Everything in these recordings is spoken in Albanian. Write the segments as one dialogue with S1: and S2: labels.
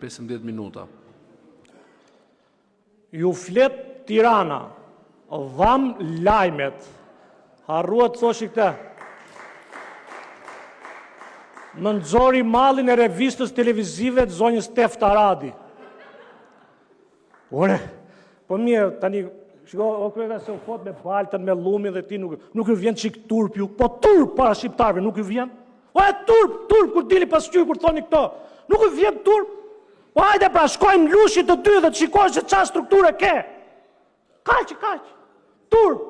S1: 15 minuta.
S2: Ju flet Tirana, dham lajmet, harruat thoshi këta. Më nxori mallin e revistës televizive të zonjës Teft Aradi. Ore, po mirë, tani, shiko, o kreta se u fot me baltën, me lumin dhe ti nuk ju vjen qik turp ju, po turp para shqiptarve, nuk ju vjen? O e turp, kur dili pas qyr, kur thoni këto, nuk ju vjen turp? Po hajde pra, shkojmë lushit të dy dhe të shikojnë se qa strukture ke. Kaq, turp.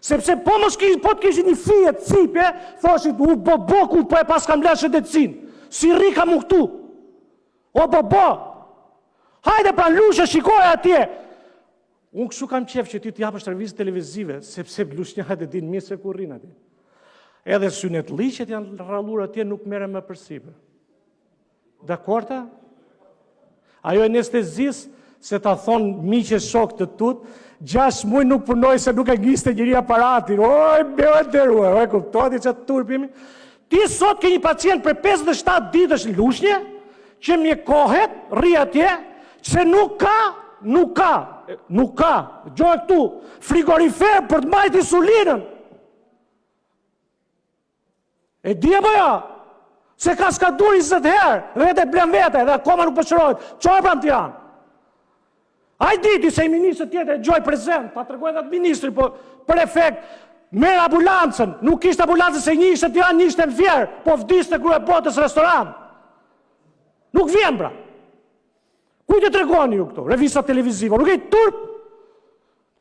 S2: Sepse po të kishin një fije të cipe, thoshit, u boku po e pas kam leshët e cin. Si rika mu këtu. O bobo. Hajde pra lushe shikoj atje. Unë kështu kam qef që ti t'japësh revizit televizive, sepse lushnjat e din mirë se ku rrin atje. Edhe synet liqet janë rrallur atje, nuk mere më përsipe. Dakorta? Ajo e anestezis, se ta thonë miqe shok të tut, 6 muaj nuk punoj se nuk e gjiste njëri aparatin. Oj, beo e deruar, oj, kuptoti që të turpimi. Ti sot ke një pacient për 57 ditësh lushnje, që mjekohet, rri atje, që nuk ka, gjoj këtu, frigorifer për të majt insulinën. E di apo jo? Se ka skadur 20 herë, vete blen vete, dhe akoma nuk përshërojt. Qoj pra në Tiranë? Aj diti se i ministrë tjetër e gjoj prezent, ta tërgoj dhe të ministri, po për efekt, merë ambulancën, nuk ishte ambulancën se një ishte Tiranë, një ishte në Fjerë, po vdiste kërë e botës restoran. Nuk vjen pra. Kujtë të regoni ju këto, revisa televiziva, nuk e turp,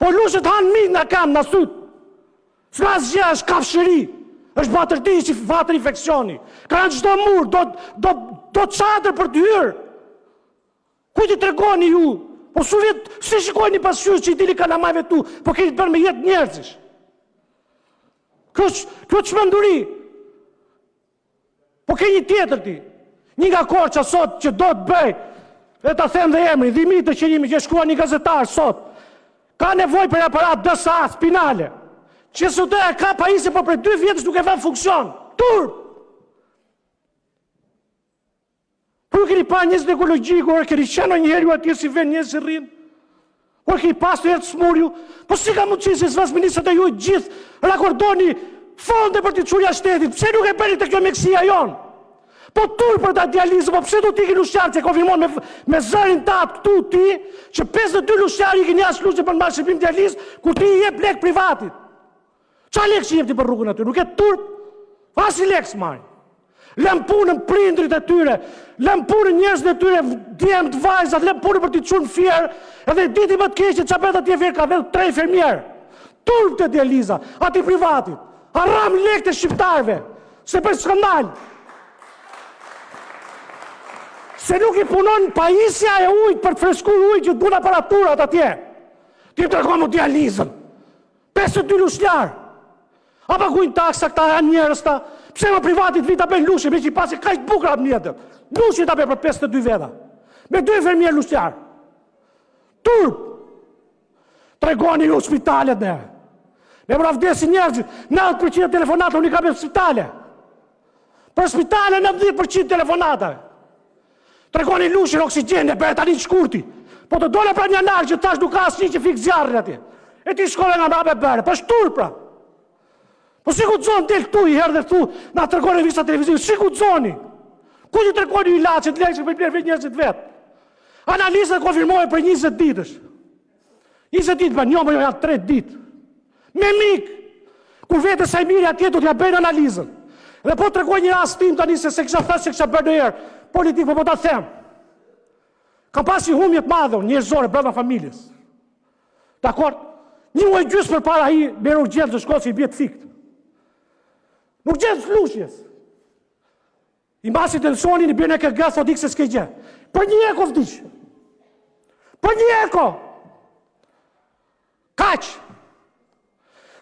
S2: po lushet hanë minë në kam, në sytë. S'ka zgja, është kafshëri, është batërti që vatër infekcioni. Ka në qdo murë, do qadrë për të hyrë. Kujtë të regoni ju, po su vjetë, si shikoj një pasqyrë që i dili kalamajve tu, po keni të bërë me jetë njerëzish. Kjo që mënduri. Po keni tjetër ti. Një nga Korça sot që do të bëj, e ta them dhe emri, dhimi të qenimi që shkrua një gazetar sot, ka nevoj për aparat DSA spinale, që sot e ka pajisje po për 2 vjetës nuk e vën funksion. Turp! Por keni pa njëzën ekologjikë, orë keni qenë njëherë ju atje si ven njëzë rrinë, orë keni pas të herë të smurju, po si ka mundësi se s'vas ministrët e ju gjithë rakordoni fonde për të qurja shtetit, pse nuk e bëni të kjo meksia jonë? Po turë për ta dializë, po pse do t'i ki lushjarë që konfirmon me zërin tatë këtu ti, që 52 lushjarë i ki një asë lushe për në marë shqipim dializë, kur ti i jep lek privatit. Qa lek që jep ti për rrugën aty? Nuk e turp? Asi lek s'majnë. Lem punën prindrit e tyre, lem punën njerëzit e tyre, djemë të vajzat, lem punën për t'i qunë fjerë, edhe diti më t'keqe që apet atje fjerë ka vedhë 3 fermjerë. Turp të dializa, ati privatit. Haram lek të shqiptarve, se për skandal. Se nuk i punon pajisja e ujtë për të freskur ujtë që të bun aparaturat atje. Ti të rëkomu dializën. 52 lushjarë. Apa kujnë taksa këta janë njerës ta, pse më privatit vita për lushe, me që i pasi ka ishtë bukra të mjetër. Lushe ta për 52 veda. Me 2 fermjerë lushjarë. Turp. Tregoni ju spitalet ne. Ne më rafdesi njerëzit, 90% telefonatër unë i ka për spitale. Për spitale 90% telefonatër. Tregoni lushin oksigjen, e bërë tani të shkurti. Po të dole pra një nalë që tash nuk ka asë një që fikë zjarën atje. E ti shkole nga mrabe bërë, po shtur pra. Po si ku të zonë del këtu i herë dhe këtu, na tregoni visa televizivë, si ku të zoni? Ku që tregoni i lachet, lekë që për blerë vetë njërësit vetë? Analizët konfirmojë për 20 ditësh. 20 ditë, për një më janë 3 ditë. Me mikë, kur vete sa i mirë atje do t'ja bëjnë analizën. Dhe po tregoj një rast tim tani se kisha thënë se kisha bërë në herë. Politikë, po ta them. Ka pasi humjet madhe, njerëzore, brenda familjes. Dakor? Një muaj gjysë për para i me urgjencë të shkollë që i bje të fikt. Nuk gjenë flushjes. I mbasi tensionin i bjene e këgë, thot ikë se s'ke gjë. Për një eko vdiq. Për një eko. Kaq.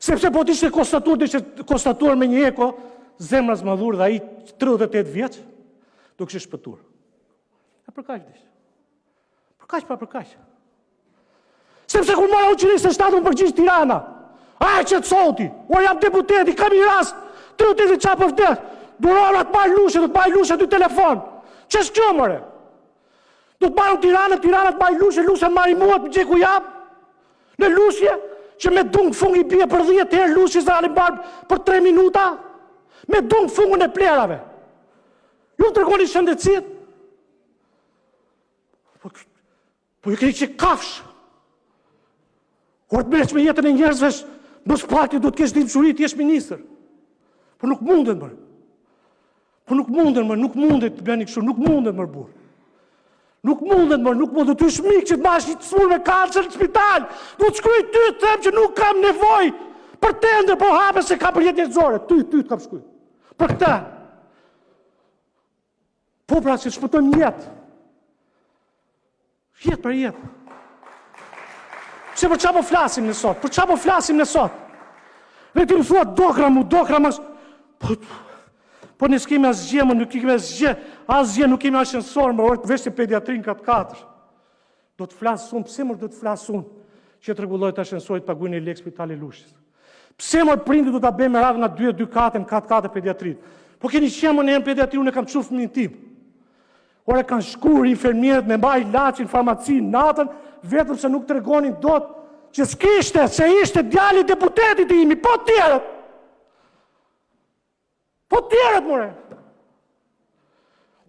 S2: Sepse po t'ishte konstatuar me një eko, zemra zmadhur dhe i 38 vjeç, do kështë shpëtur. E për kaq dishtë. Për kaq. Sepse kur mora unë 27 më përgjishë Tirana, aje që të soti, o jam deputeti, kam i rast, 30 qa për vdes, durora të marrë lushe, dy telefon. Që s'kjo mëre? Do të marrë Tiranën të marrë Lushe, Lushe marrë muat për gjeku jam. Në Lushe, që me dung fungi bie për 10 herë, Lushe zali barbë për 3 minuta, me dung fungun e plerave. Ju të tregoni shëndetësit? Po ju keni që kafsh. Kur të merresh me jetën e njerëzve, mos pati do të kesh dimshuri të jesh ministër. Po nuk mundet më. Nuk mundet të bëni kështu, nuk mundet më burr. Nuk mundet të shmik që të mash një të smur me kancer në spital. Du të shkruaj ty të them që nuk kam nevojë për tender, po hape se ka për jetë njerëzore. Ty të kam shkruaj. Për këtë. Po pra që shpëtojmë jetë. Jetë për jetë. Se për qa po flasim në sot? Për qa po flasim në sot? Dhe ti më thua dokra mas... Po ne s'kemi asgjë, nuk kemi asgjë, nuk kemi ashensor, më orë të veshtë pediatrin 4-4. Do të flasë unë, pse mërë do të flasë unë që të regullojt ashensorit paguin e lek spitali Lushës? Pse mërë prindi do të bëjmë radhë nga 2-2-4 në 4-4 pediatrit? Po keni qemë në pediatri, unë e kam qufë fëmin tim. Ore kanë shkur infermierët me mbaj lachin, farmacin, natën, vetëm se nuk të regonin do të që s'kishte, se ishte djali deputetit imi, po tjerët. Po tjerët, more.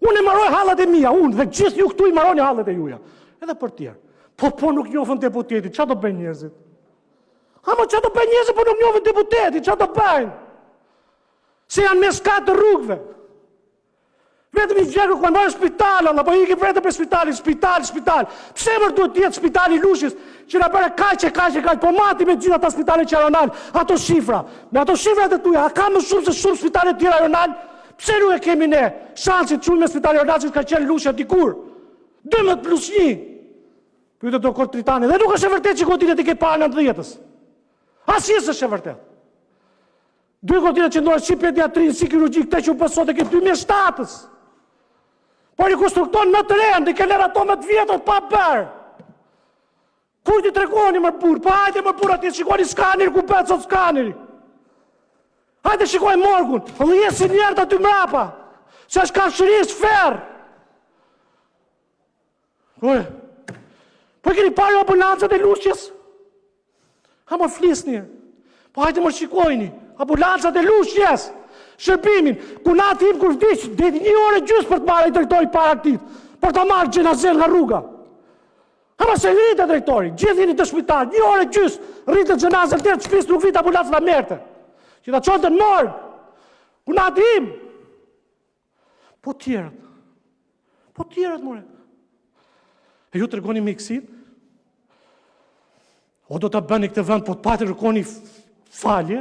S2: Unë e maroj hallat e mia, unë, dhe gjithë ju këtu i maroni hallat e juja. Edhe për tjerë. Po nuk njofën deputetit, qa do bëjnë njerëzit? Ama qa do bëjnë njerëzit, po nuk njofën deputetit, qa do bëjnë? Se janë me skatë të rrugëve. Vetëm i gjerë ku marrë spital, Allah, po i ke vetëm për spital. Pse mërë duhet jetë spitali Lushës, që na bëre kaq, po mati me gjitha ta spitale që Aronal, ato shifra. Me ato shifra të tuja, a ka më shumë se shumë spitale tjera Aronal? Pse nuk e kemi ne shansit shumë me spitali Aronal që ka qenë Lushë dikur? 12+1. Pyete doktor Tritani, dhe nuk është e vërtet që kontinet i ke parë në 90-ës. Asnjë s'është e vërtet. 2 kontinet që ndonë si pediatrin, si kirurgji, këte që u pësot e ke 2007-ës. Por i konstrukton më të rend, i ke lërë ato më të vjetët pa bërë. Kuj t'i tregoni më burë, pa hajde më burë ati, shikoni skaneri, ku betë sot skaneri. Hajde shikoj morgun, dhe jesin njerët aty mrapa, se është ka shëris ferë. Kore, po i keni parë ambulancët e Lushës? Ha më flisni, po hajde më shikojni, ambulancët e Lushës. Shërbimin, ku natë im kur vdiq, dhe 1 orë gjysë për të marrë i drejtori para aktiv, për të marrë gjenazen nga rruga. Ama se rritë drejtori, gjithë jeni të shpital, 1 orë gjysë, rritë gjenazen të shpisë nuk vitë ambulancë nga merte. Që ta qonë të në morë, ku natë im. Po tjerët, more. E ju të regoni me iksin? O do të bëni këtë vend, po të pati rëkoni falje,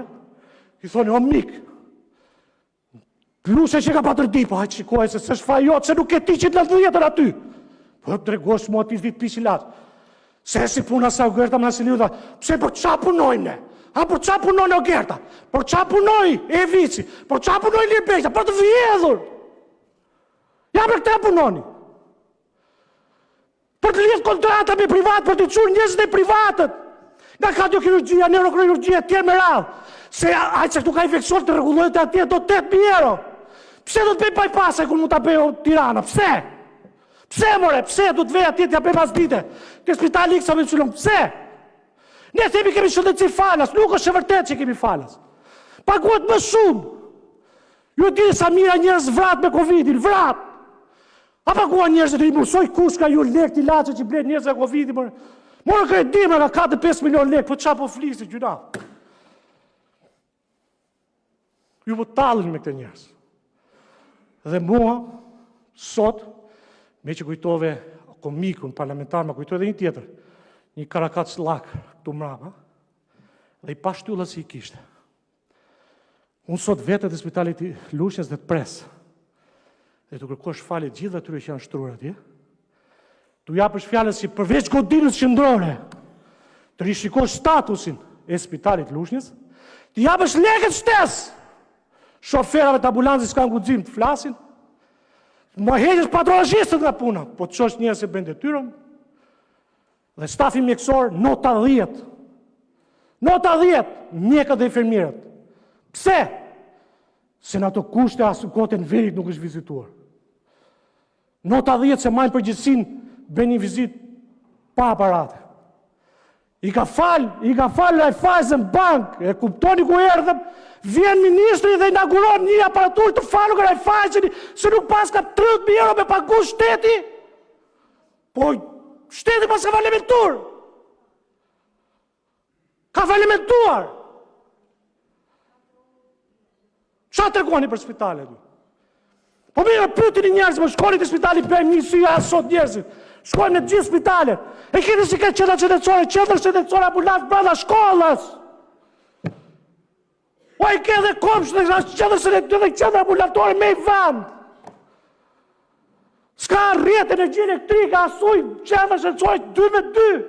S2: i thoni, o mikë, Lushe që ka patër di, po hajtë shikoj se s'është fajot, se nuk e ti që të lëndhjetër aty. Po të regosh mua t'i ditë pishilat. Se si puna sa u Gerta më nësë liu dhe, pse për qa punojnë ne? A për qa punojnë o Gerta? Për qa punojnë e Vici? Për qa punojnë Lirbekta? Për të vjedhur? Ja për këta punojnë. Për të lidhë kontrata me privat, për të qurë njëzën e privatët. Nga kardiokirurgjia, neurokirurgjia, tjerë me radhë. Se ajë që këtu ka infekcion të regullojët e atje, do 8.000 euro. Pse do të bëj bypass kur mund ta bëj Tirana? Pse? Pse more? Pse do të vej atje t'ja bëj pas dite? Ke spitali X apo Y? Pse? Ne themi kemi shëndetësi falas, nuk është e vërtetë që kemi falas. Paguhet më shumë. Ju e dini sa mira njerëz vrat me Covidin, vrat. A paguan njerëzit i mësoj kush ka ju lek ilaçe që blen njerëz me Covidin? More kredi me ka 4-5 milion lek, po çfarë po flisni gjuna? Ju po tallën me këtë njerëz. Dhe mua, sot, me që kujtove komikun parlamentar, ma kujtove dhe një tjetër, një karakat slak këtu mrapa, dhe i pa shtylla si i kishte. Unë sot vetët e spitalit i Lushës dhe të presë, dhe të kërkosh falet gjithë dhe atyre që janë shtrurë atje, të japësh fjalës që përveç godinës qendrore, të rishikosh statusin e spitalit Lushës, të japësh lekët shtesë, shoferave të ambulancës s'kan guxim të flasin, më heqësh patologistët nga puna, po të qosh njerëz që bëjnë detyrën, dhe stafi mjekësor, nota 10. Nota 10, mjekët dhe infermierët. Pse? Se në ato kushte asë kote në verit nuk është vizituar. Nota 10 se majnë përgjithsin bën një vizit pa aparate. I ka fal Raiffeisen Bank, e kuptoni ku erdhëm, vjen ministri dhe inauguron një aparatur të falur nga Raiffeisen, se nuk pas ka 30.000 euro me pagu shteti. Po, shteti pas ka falimentuar. Ka falimentuar. Qa të regoni për spitalet? Po mirë, pyetini njerëzit, më shkoni të spitali, bëjmë një sy sot njerëzit. Shkojmë në gjithë spitalet. E keni si ka qendra shëndetësore, ambulancë brenda shkollës. O i ke dhe komshë dhe qendra ambulatore me i vend. S'ka rrjetë energji elektrike, asuj qendra shëndetësore 2 me 2.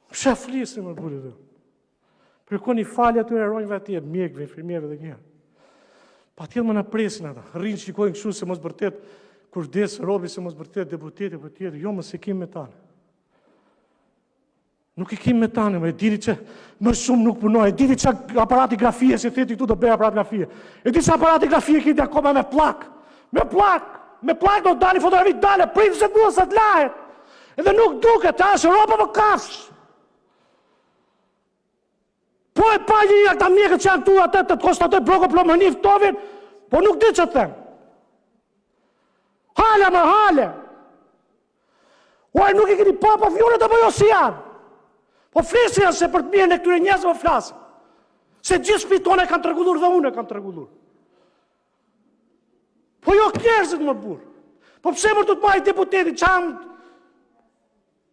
S2: Pse flisim më burë dhe? Kërkoni falje atyre heronjve atje, mjekve, infirmierëve dhe njerë. Pa tjetë më në presin ata, rrinë shikojnë kështu se mos bërtet, kur desë robi se mos bërtet deputeti për tjetë, jo mos e kim me tane. Nuk i kim me tane, e dini që më shumë nuk punoj, e dini që aparati grafie, se theti këtu të bëj aparat grafie. E dini që aparati grafie kiti akoma me plak. Me plak do dali fotografi dale, pritë se duhet sa të lahet. Edhe nuk duket, ashtë roba më kafsh. Po e pa një ta mjekët që janë tu atë të konstatoj broko plomëni ftovin, po nuk di që të them. Hale më hale. Uaj nuk i këni pa vjunet apo jo si janë. Po flesi janë se për të mirën e këtyre njerëzve më flasin. Se gjithë spitone kanë tërgullur dhe unë e kanë tërgullur. Po jo njerëzit më burë. Po pse më të të majtë deputetit që janë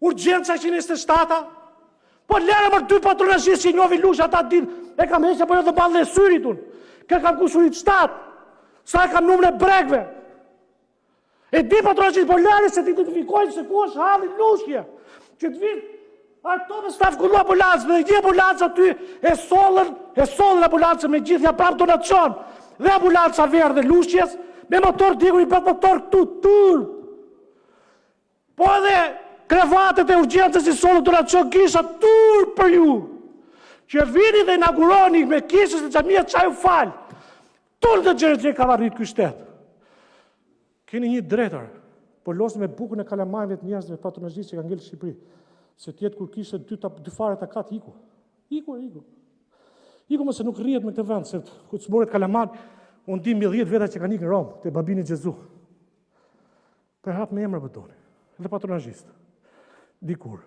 S2: urgjenca 127-a? Po lere mërë 2 patronazhistë që i njovi lusha ata din, e kam heqja po jo dhe balë dhe syrit unë. Kë kam kusurit 7, sa e kam numre bregve. E di patronazhistë, po lere se të identifikojnë se ku është halli lushje. Që të vinë, ato me staf kullu ambulancë, dhe një ambulancë aty e sollën ambulancë me gjithja prap donacion. Dhe ambulanca verë dhe lushjes, me motor digur i bët motor këtu, tur. Po edhe krevatet e urgjencës i sollën donacion kisha tur për ju. Që vini dhe inauguroni me kishës e xhamia çaj u falë. Tur të gjerë ka varrit ky shtet. Keni një drejtar, po losni me bukën e kalamajve të njerëzve patronazhistë që kanë ngel Shqipëri. Se tjetë kur kishte 2 fare të katë iku. Iku mëse nuk rrihet me këtë vend, se ku të smoret kalaman, unë dim 10 veta që kanë ikë në Romë, të babini Gjezu. Për hap me emra bëtoni, edhe patronazhistë. Dikur.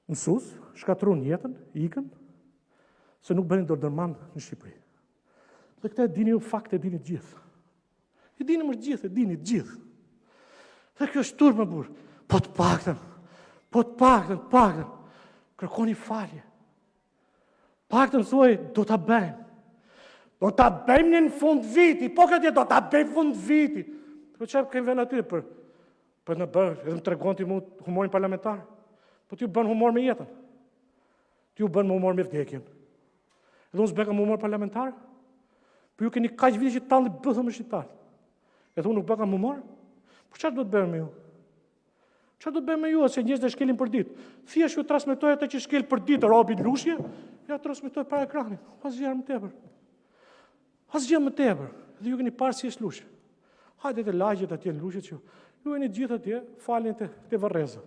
S2: Mësus, shkatrun jetën, ikën, se nuk bënin dordërman në Shqipëri. Dhe këta e dini ju fakt, e dini gjithë. E dini më gjithë. Dhe kjo është turë më burë. Po të paktën, kërkoni falje. Paktën thuaj, do të bëjmë. Do të bëjmë në fund viti, po këtë jetë, do të bëjmë fund viti. Po që kemë venë atyre për në bërë, edhe më të regon të humorin parlamentar. Po t'ju bën humor me jetën. T'ju bën me humor me vdekjen. Edhe unë s'beka me humor parlamentar. Po ju keni kaq vite që talë bëthëm në shqiptar. Edhe unë nuk beka me humor. Po çfarë do të bëjmë me ju? Çfarë do të bëjmë me ju, se njerëzit e shkelin për ditë? Thjesht ju transmetoj atë që shkel për ditë robin lushje, ja transmetoj para ekranit. Asgjë më tepër. Dhe ju keni parë si është lushje. Hajde të lagjet atje në lushje që ju jeni gjithë atje, falin të Varreza.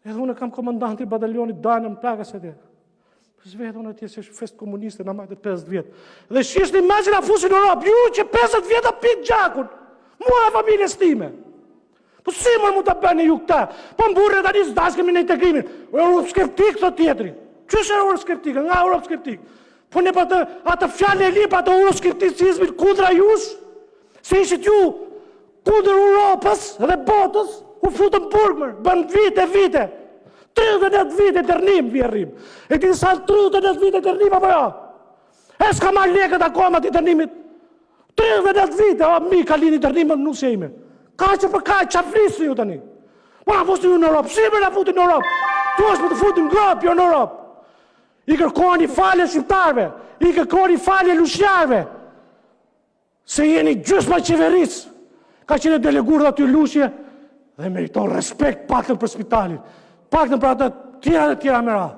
S2: Edhe unë kam komandanti batalionit Dajnë në plakas atje. Për zvetë unë atje se është fest komuniste në majtë 50 vjetë. Dhe shishtë një që na fusin në Europë, ju që 50 vjetë a pitë gjakun, mua e familjes time. Po si mërë mu të bëni ju këta? Po më burre të një zdashkemi në integrimin. Europë skeptik të tjetëri. Qështë e Europë skeptik? Nga Europë skeptik? Po në për atë fjallë e lipa të Europë skepticizmit kundra jush, se ishit ju kundër Europës dhe botës, u futën burgmër, bën vite. 39 vite dërnim vjerrim. E ti sa 39 vite dërnim apo jo? E s'ka marrë lekët akoma ti dërnimit. 39 vite, o mi ka lini dërnimën nuk se ime. Ka që për ka, që flisë ju tani. Po na fusti ju në Europë, si me na futi në Europë? Tu është për të futi në grop, jo në Europë. I kërkoni falje shqiptarve, i kërkoni falje lushjarve. Se jeni gjysma qeverisë. Ka qenë delegur dhe aty lushje dhe meriton respekt paktën për spitalin. Paktën për atë tjera dhe tjera me radhë.